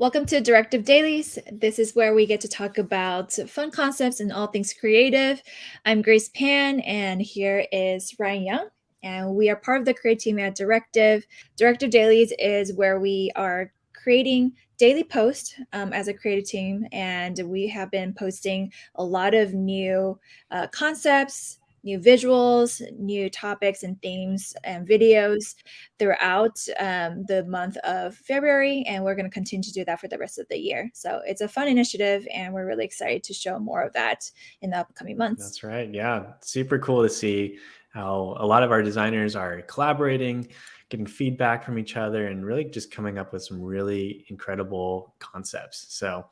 Welcome to Directive Dailies. This is where we get to talk about fun concepts and all things creative. I'm Grace Pan, and here is Ryan Young, and we are part of the creative team at Directive. Directive Dailies is where we are creating daily posts as a creative team, and we have been posting a lot of new concepts, new visuals, new topics and themes and videos throughout the month of February, and we're going to continue to do that for the rest of the year. So it's a fun initiative, and we're really excited to show more of that in the upcoming months. That's right. Yeah. Super cool to see how a lot of our designers are collaborating, getting feedback from each other, and really just coming up with some really incredible concepts. So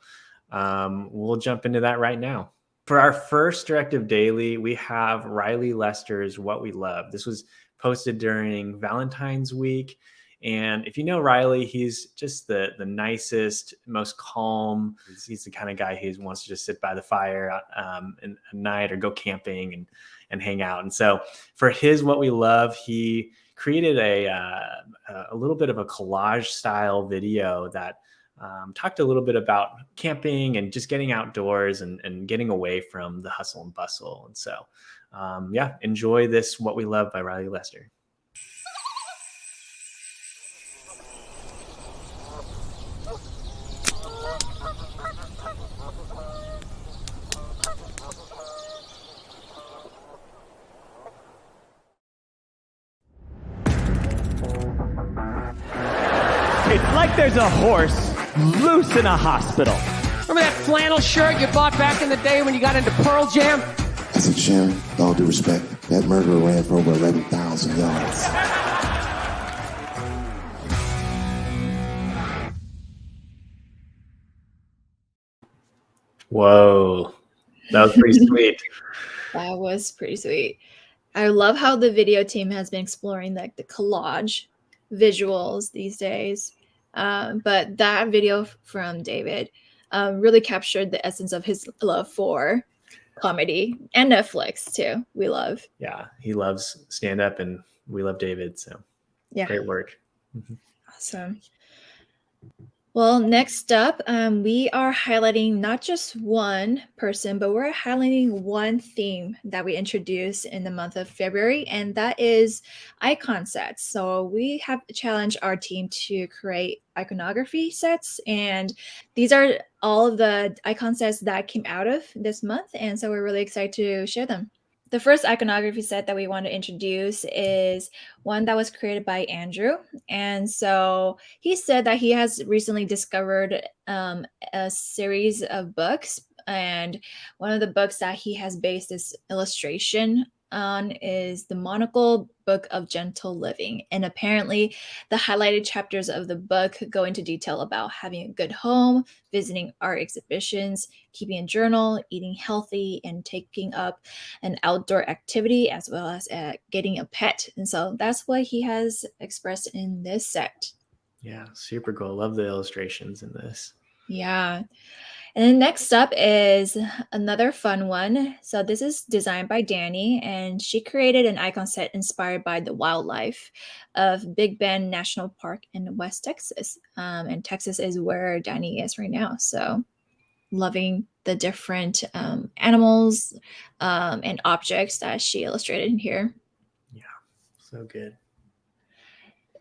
we'll jump into that right now. For our first Directive Daily, we have Riley Lester's What We Love. This was posted during Valentine's Week. And if you know Riley, he's just the nicest, most calm. He's the kind of guy who wants to just sit by the fire at night or go camping and hang out. And so for his What We Love, he created a little bit of a collage style video that talked a little bit about camping and just getting outdoors and getting away from the hustle and bustle. And so, enjoy this What We Love by Riley Lester. It's like there's a horse loose in a hospital. Remember that flannel shirt you bought back in the day when you got into Pearl Jam? I said, Sharon, with all due respect, that murderer ran for over 11,000 yards. Whoa, that was pretty sweet. That was pretty sweet. I love how the video team has been exploring like the collage visuals these days. But that video from David really captured the essence of his love for comedy and Netflix too. We love. Yeah, he loves stand-up and we love David. So yeah, great work. Awesome. Well, next up, we are highlighting not just one person, but we're highlighting one theme that we introduced in the month of February, and that is icon sets. So we have challenged our team to create iconography sets, and these are all of the icon sets that came out of this month, and so we're really excited to share them. The first iconography set that we want to introduce is one that was created by Andrew. And so he said that he has recently discovered a series of books. And one of the books that he has based this illustration on is the Monocle Book of Gentle Living. And apparently the highlighted chapters of the book go into detail about having a good home, visiting art exhibitions, keeping a journal, eating healthy, and taking up an outdoor activity, as well as getting a pet. And so that's what he has expressed in this set. Yeah, super cool. Love the illustrations in this. Yeah. And then next up is another fun one. So this is designed by Danny, and she created an icon set inspired by the wildlife of Big Bend National Park in West Texas. And Texas is where Danny is right now. So loving the different animals and objects that she illustrated in here. Yeah, so good.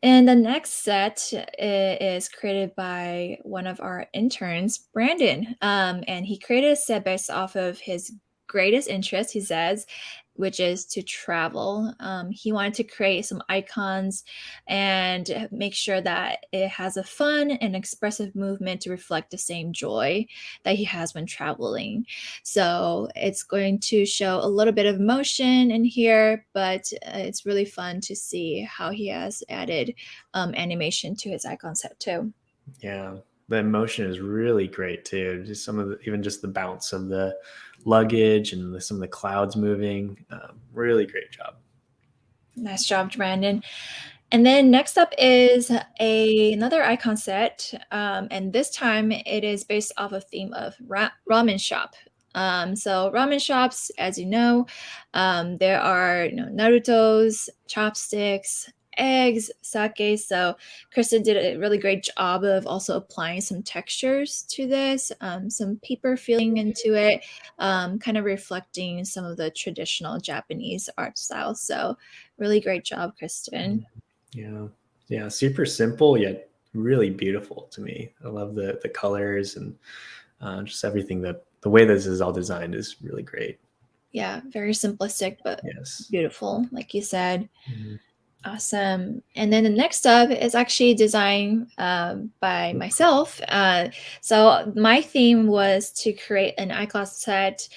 And the next set is created by one of our interns, Brandon. And he created a set based off of his greatest interest, he says, which is to travel. He wanted to create some icons and make sure that it has a fun and expressive movement to reflect the same joy that he has when traveling. So it's going to show a little bit of motion in here, but it's really fun to see how he has added animation to his icon set too. Yeah, the emotion is really great too. Just some of the, even just the bounce of the luggage and some of the clouds moving. Really great job. Nice job, Brandon. And then next up is another icon set, and this time it is based off a theme of ramen shop. So ramen shops, as you know, there are Naruto's, chopsticks, eggs, sake. So Kristen did a really great job of also applying some textures to this, some paper feeling into it, kind of reflecting some of the traditional Japanese art styles. So really great job, Kristen. Yeah, super simple yet really beautiful to me. I love the colors and just everything, that the way this is all designed is really great. Yeah, very simplistic, but Yes. beautiful, like you said. Mhm. Awesome. And then the next up is actually designed by myself. So my theme was to create an iCloud set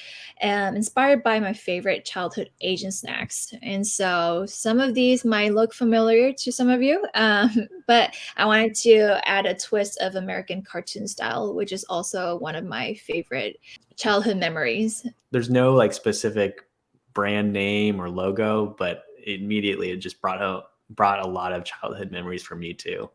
inspired by my favorite childhood Asian snacks. And so some of these might look familiar to some of you, but I wanted to add a twist of American cartoon style, which is also one of my favorite childhood memories. There's no like specific brand name or logo, but immediately it just brought a lot of childhood memories for me too.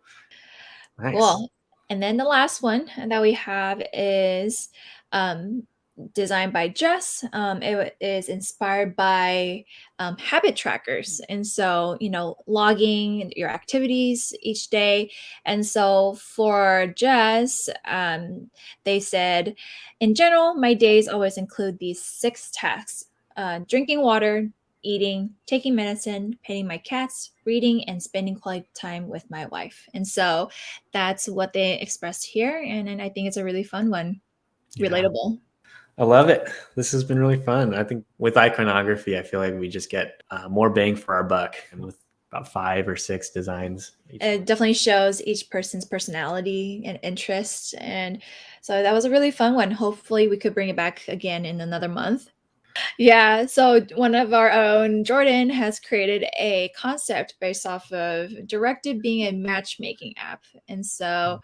Nice. Well, and then the last one that we have is um, designed by Jess. It is inspired by habit trackers. And so, logging your activities each day. And so for Jess, they said, in general, my days always include these 6 tasks: drinking water, eating, taking medicine, petting my cats, reading, and spending quality time with my wife. And so that's what they expressed here. And I think it's a really fun one, relatable. I love it. This has been really fun. I think with iconography, I feel like we just get more bang for our buck, and with about 5 or 6 designs. It definitely shows each person's personality and interest. And so that was a really fun one. Hopefully, we could bring it back again in another month. Yeah, so one of our own, Jordan, has created a concept based off of Directive being a matchmaking app. And so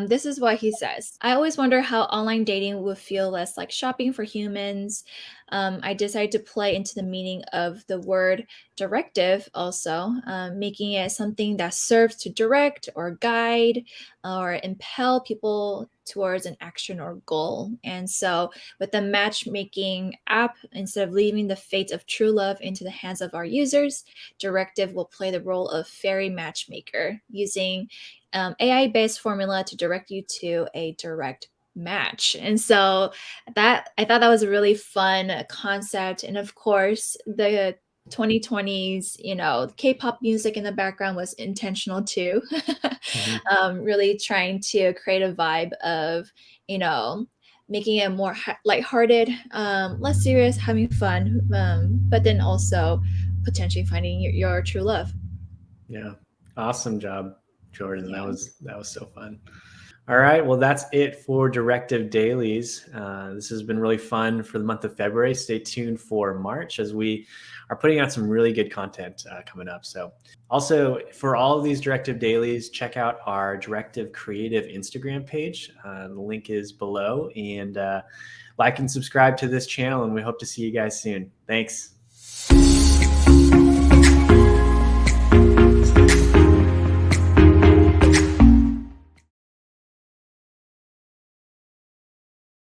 this is what he says: I always wonder how online dating would feel less like shopping for humans. I decided to play into the meaning of the word directive also, making it something that serves to direct or guide or impel people towards an action or goal. And so with the matchmaking app, instead of leaving the fate of true love into the hands of our users, Directive will play the role of fairy matchmaker, using AI-based formula to direct you to a direct match. And so that I thought that was a really fun concept. And of course, the 2020s, K-pop music in the background was intentional too. Really trying to create a vibe of, making it more lighthearted, less serious, having fun, but then also potentially finding your true love. Yeah. Awesome job, Jordan. Yeah. That was so fun. All right. Well, that's it for Directive Dailies. This has been really fun for the month of February. Stay tuned for March, as we are putting out some really good content coming up. So also, for all of these Directive Dailies, check out our Directive Creative Instagram page. The link is below, and like and subscribe to this channel, and we hope to see you guys soon. Thanks.